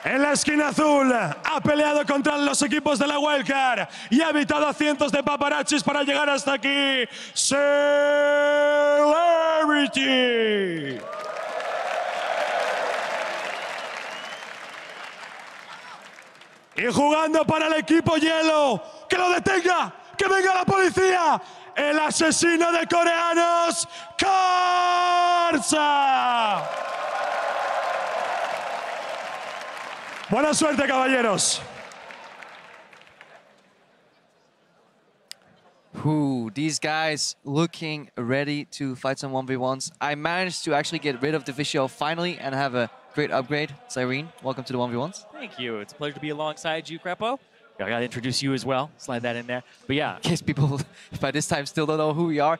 En la esquina azul ha peleado contra los equipos de la Wildcard y ha evitado a cientos de paparazzis para llegar hasta aquí. Celebrity. Y jugando para el equipo hielo, que lo detenga, que venga la policía, el asesino de coreanos, Karsa. Buena suerte, caballeros. Ooh, these guys looking ready to fight some 1v1s. I managed to actually get rid of the Visual finally and have a great upgrade. Zirene, welcome to the 1v1s. Thank you. It's a pleasure to be alongside you, Krepo. I got to introduce you as well. Slide that in there. But yeah. In case people by this time still don't know who we are.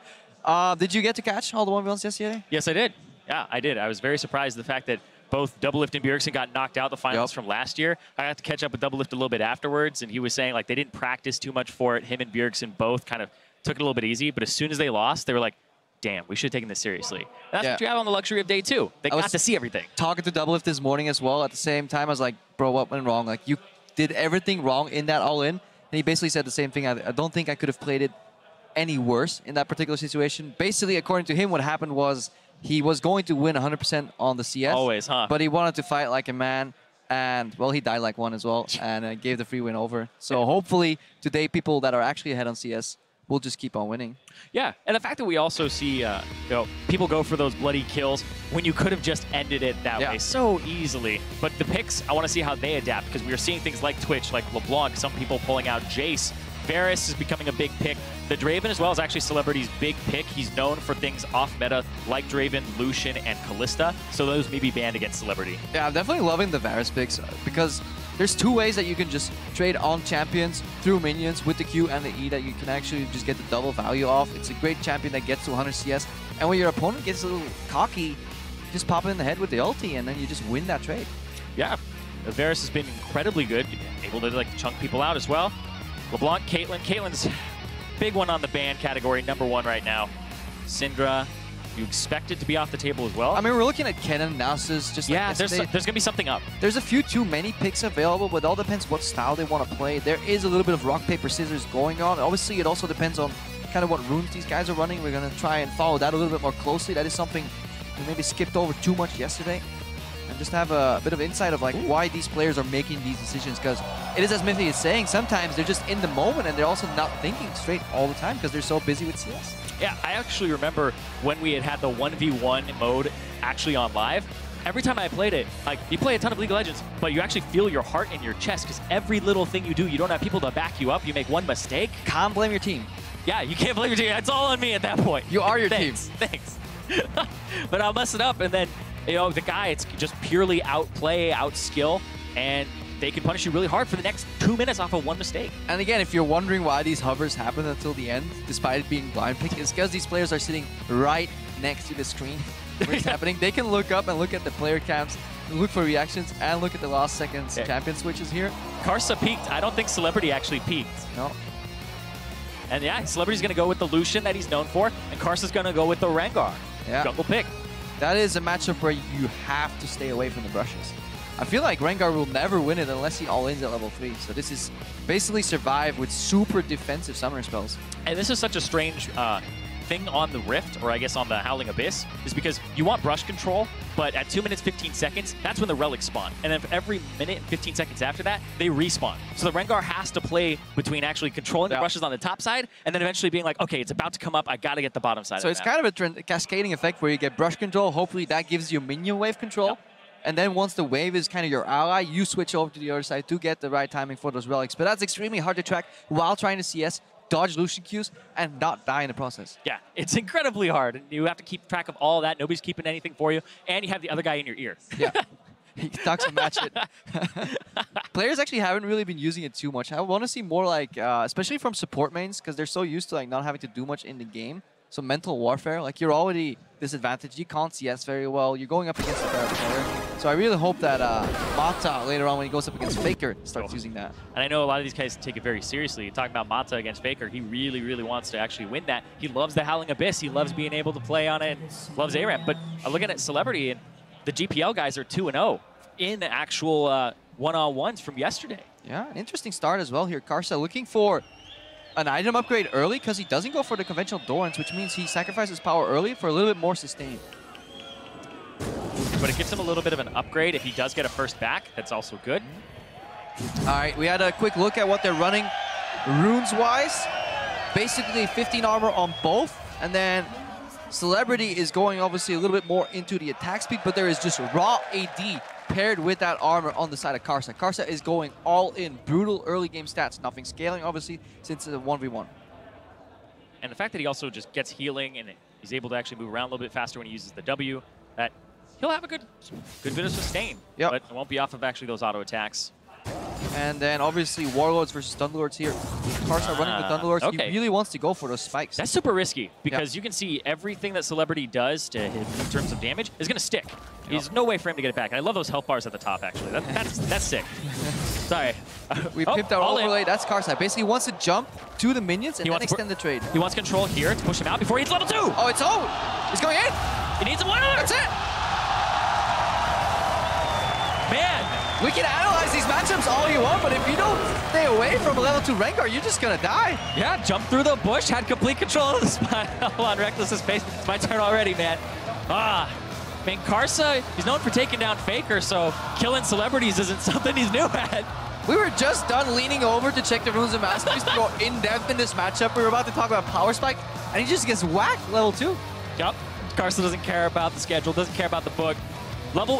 Did you get to catch all the 1v1s yesterday? Yes, I did. Yeah, I did. I was very surprised at the fact that both Doublelift and Bjergsen got knocked out the finals from last year. I got to catch up with Doublelift a little bit afterwards, and he was saying like they didn't practice too much for it. Him and Bjergsen both kind of took it a little bit easy, but as soon as they lost, they were like, damn, we should have taken this seriously. And that's what you have on the luxury of day two. They got to see everything. Talking to Doublelift this morning as well. At the same time, I was like, bro, what went wrong? Like, you did everything wrong in that all-in. And he basically said the same thing. I don't think I could have played it any worse in that particular situation. Basically, according to him, what happened was he was going to win 100% on the CS. Always, huh? But he wanted to fight like a man. And, well, he died like one as well. And gave the free win over. So hopefully, today, people that are actually ahead on CS will just keep on winning. Yeah, and the fact that we also see you know, people go for those bloody kills when you could have just ended it that way so easily. But the picks, I want to see how they adapt, because we are seeing things like Twitch, like LeBlanc, some people pulling out Jace. Varus is becoming a big pick. The Draven as well is actually Celebrity's big pick. He's known for things off meta like Draven, Lucian, and Kalista. So those may be banned against Celebrity. Yeah, I'm definitely loving the Varus picks because there's two ways that you can just trade on champions through minions with the Q and the E that you can actually just get the double value off. It's a great champion that gets to 100 CS. And when your opponent gets a little cocky, just pop it in the head with the ulti and then you just win that trade. Yeah, Varus has been incredibly good, able to like chunk people out as well. LeBlanc, Caitlyn. Caitlyn's big one on the ban category, #1 right now. Syndra, you expect it to be off the table as well? I mean, we're looking at Kennen, Nasus, just yeah, like there's going to be something up. There's a few too many picks available, but it all depends what style they want to play. There is a little bit of rock, paper, scissors going on. Obviously, it also depends on kind of what runes these guys are running. We're going to try and follow that a little bit more closely. That is something we maybe skipped over too much yesterday. And just have a bit of insight of like why these players are making these decisions, because it is as Mithy is saying, sometimes they're just in the moment and they're also not thinking straight all the time because they're so busy with CS. Yeah, I actually remember when we had the 1v1 mode actually on live. Every time I played it, like you play a ton of League of Legends, but you actually feel your heart in your chest because every little thing you do, you don't have people to back you up. You make one mistake. Can't blame your team. Yeah, you can't blame your team. It's all on me at that point. You are your team. Thanks. But I'll mess it up, and then you know the guy, it's just purely outplay, outskill, and they can punish you really hard for the next 2 minutes off of one mistake. And again, if you're wondering why these hovers happen until the end, despite it being blind pick, it's because these players are sitting right next to the screen where it's happening. They can look up and look at the player cams, look for reactions, and look at the last seconds champion switches here. Karsa peaked. I don't think Celebrity actually peaked. No. And yeah, Celebrity's going to go with the Lucian that he's known for, and Karsa's going to go with the Rengar. Jungle pick. That is a matchup where you have to stay away from the brushes. I feel like Rengar will never win it unless he all-ins at level 3. So this is basically survive with super defensive summoner spells. And this is such a strange thing on the Rift, or I guess on the Howling Abyss, is because you want brush control, but at 2 minutes 15 seconds, that's when the relics spawn. And then every minute and 15 seconds after that, they respawn. So the Rengar has to play between actually controlling the brushes on the top side, and then eventually being like, okay, it's about to come up, I gotta get the bottom side. So it's kind of a cascading effect where you get brush control, hopefully that gives you minion wave control. And then once the wave is kind of your ally, you switch over to the other side to get the right timing for those relics. But that's extremely hard to track while trying to CS, dodge Lucian Qs, and not die in the process. Yeah, it's incredibly hard. And you have to keep track of all that. Nobody's keeping anything for you. And you have the other guy in your ear. Yeah. He talks and match it. Players actually haven't really been using it too much. I want to see more like, especially from support mains, because they're so used to like not having to do much in the game. So mental warfare, like you're already disadvantaged. You can't CS very well. You're going up against a better player. So I really hope that Mata later on when he goes up against Faker starts using that. And I know a lot of these guys take it very seriously. Talking about Mata against Faker, he really, really wants to actually win that. He loves the Howling Abyss. He loves being able to play on it. Loves ARAM. But looking at Celebrity, and the GPL guys are 2-0 in actual one-on-ones from yesterday. Yeah, an interesting start as well here. Karsa looking for an item upgrade early because he doesn't go for the conventional Dorans, which means he sacrifices power early for a little bit more sustain. But it gives him a little bit of an upgrade. If he does get a first back, that's also good. All right, we had a quick look at what they're running runes-wise. Basically 15 armor on both, and then Celebrity is going obviously a little bit more into the attack speed, but there is just raw AD paired with that armor on the side of Karsa. Karsa is going all in, brutal early game stats, nothing scaling obviously since it's a 1v1. And the fact that he also just gets healing and he's able to actually move around a little bit faster when he uses the W, that he'll have a good bit of sustain, but it won't be off of actually those auto attacks. And then obviously Warlords versus Thunderlords here. Karsa running the Thunderlords. Okay. He really wants to go for those spikes. That's super risky because you can see everything that Celebrity does to him in terms of damage is going to stick. There's no way for him to get it back. And I love those health bars at the top, actually. That's sick. Sorry. We pipped our overlay. That's Karsa. Basically he wants to jump to the minions and then extend the trade. He wants control here to push him out before he hits level 2. Oh, it's out. He's going in. He needs a winner. That's it. Man. We can analyze these matchups all you want, but if you don't stay away from a level 2 Rengar, you're just gonna die. Yeah, jumped through the bush, had complete control of the spot. On Reckless's face. It's my turn already, man. Man, Karsa, he's known for taking down Faker, so killing celebrities isn't something he's new at. We were just done leaning over to check the runes and masteries to go in-depth in this matchup. We were about to talk about Power Spike, and he just gets whacked level 2. Yep. Karsa doesn't care about the schedule, doesn't care about the book.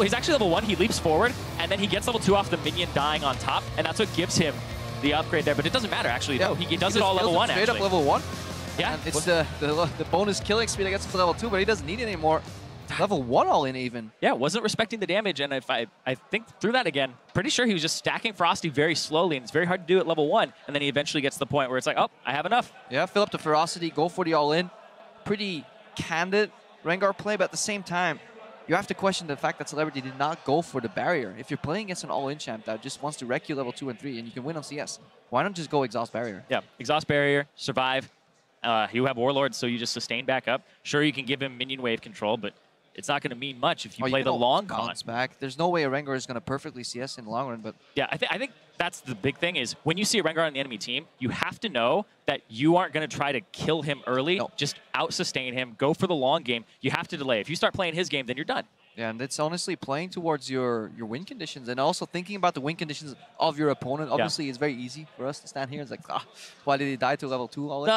He's actually level 1, he leaps forward, and then he gets level 2 off the minion dying on top, and that's what gives him the upgrade there. But it doesn't matter, actually. Yeah, he does it all level 1, straight up level 1. Yeah. And it's the bonus killing speed that gets to level 2, but he doesn't need it anymore. Level 1 all in even. Yeah, wasn't respecting the damage, and if I think through that again, pretty sure he was just stacking Frosty very slowly, and it's very hard to do at level 1, and then he eventually gets to the point where it's like, oh, I have enough. Yeah, fill up the ferocity, go for the all-in. Pretty candid Rengar play, but at the same time, you have to question the fact that Celebrity did not go for the barrier. If you're playing against an all-in champ that just wants to wreck you level 2 and 3 and you can win on CS, why not just go exhaust barrier? Yeah, exhaust barrier, survive. You have Warlords, so you just sustain back up. Sure, you can give him minion wave control, but it's not going to mean much if you play the long con. Back. There's no way a Rengar is going to perfectly CS in the long run, but yeah, I think that's the big thing is when you see a Rengar on the enemy team, you have to know that you aren't going to try to kill him early. No. Just out-sustain him, go for the long game. You have to delay. If you start playing his game, then you're done. Yeah, and it's honestly playing towards your win conditions and also thinking about the win conditions of your opponent. Obviously, it's very easy for us to stand here and it's like, why did he die to level 2 all in?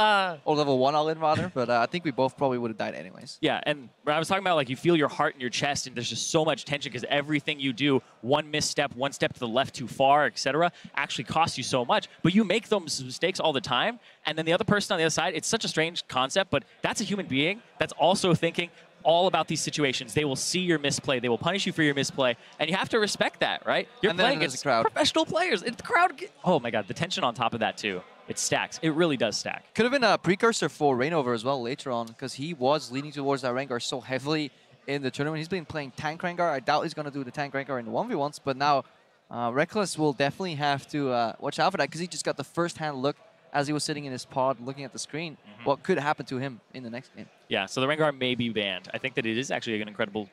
Or level 1 all in, rather. But I think we both probably would have died anyways. Yeah, and I was talking about, like, you feel your heart in your chest and there's just so much tension because everything you do, one misstep, one step to the left too far, etc., actually costs you so much. But you make those mistakes all the time, and then the other person on the other side, it's such a strange concept, but that's a human being that's also thinking all about these situations. They will see your misplay. They will punish you for your misplay. And you have to respect that, right? You're playing against professional players. The crowd, oh my God, the tension on top of that too. It stacks. It really does stack. Could have been a precursor for Reignover as well later on because he was leaning towards that Rengar so heavily in the tournament. He's been playing tank Rengar. I doubt he's going to do the tank Rengar in the 1v1s, but now Reckless will definitely have to watch out for that because he just got the first-hand look as he was sitting in his pod looking at the screen, what could happen to him in the next game. Yeah, so the Rengar may be banned. I think that it is actually an incredible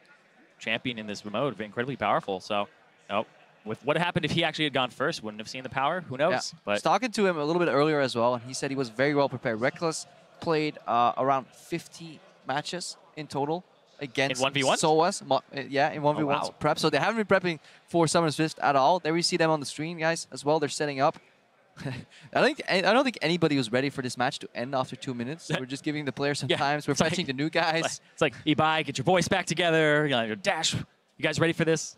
champion in this mode, incredibly powerful. So, with what happened if he actually had gone first, wouldn't have seen the power. Who knows? Yeah. But I was talking to him a little bit earlier as well, and he said he was very well prepared. Reckless played around 50 matches in total against in 1v1? SOAS. Yeah, in 1v1 prep. So they haven't been prepping for Summer's Rift at all. There we see them on the screen, guys, as well. They're setting up. I don't think anybody was ready for this match to end after 2 minutes. So we're just giving the players some time. We're fetching the new guys. It's like, Ibai, get your voice back together. Dash, you guys ready for this?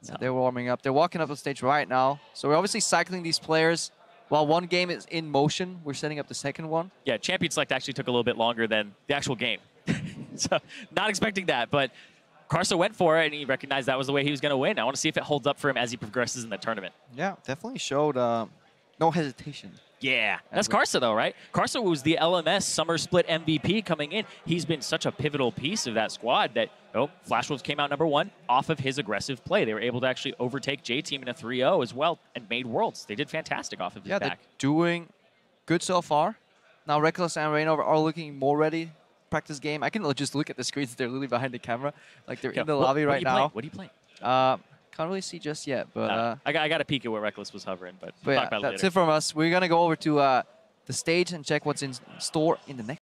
So they're warming up. They're walking up the stage right now. So we're obviously cycling these players. While one game is in motion, we're setting up the second one. Yeah, Champion Select actually took a little bit longer than the actual game. So not expecting that, but Karsa went for it, and he recognized that was the way he was going to win. I want to see if it holds up for him as he progresses in the tournament. Yeah, definitely showed no hesitation. Yeah, that's Karsa though, right? Karsa was the LMS Summer Split MVP coming in. He's been such a pivotal piece of that squad that Flash Wolves came out #1 off of his aggressive play. They were able to actually overtake J-Team in a 3-0 as well and made Worlds. They did fantastic off of his back. They're doing good so far. Now Reckless and Reignover are looking more ready. Practice game. I can just look at the screens. They're literally behind the camera. Like they're in the lobby right now. What are you playing? Can't really see just yet, but I got a peek at where Reckless was hovering, but yeah, talk about it that's later. it from us. We're gonna go over to the stage and check what's in store in the next.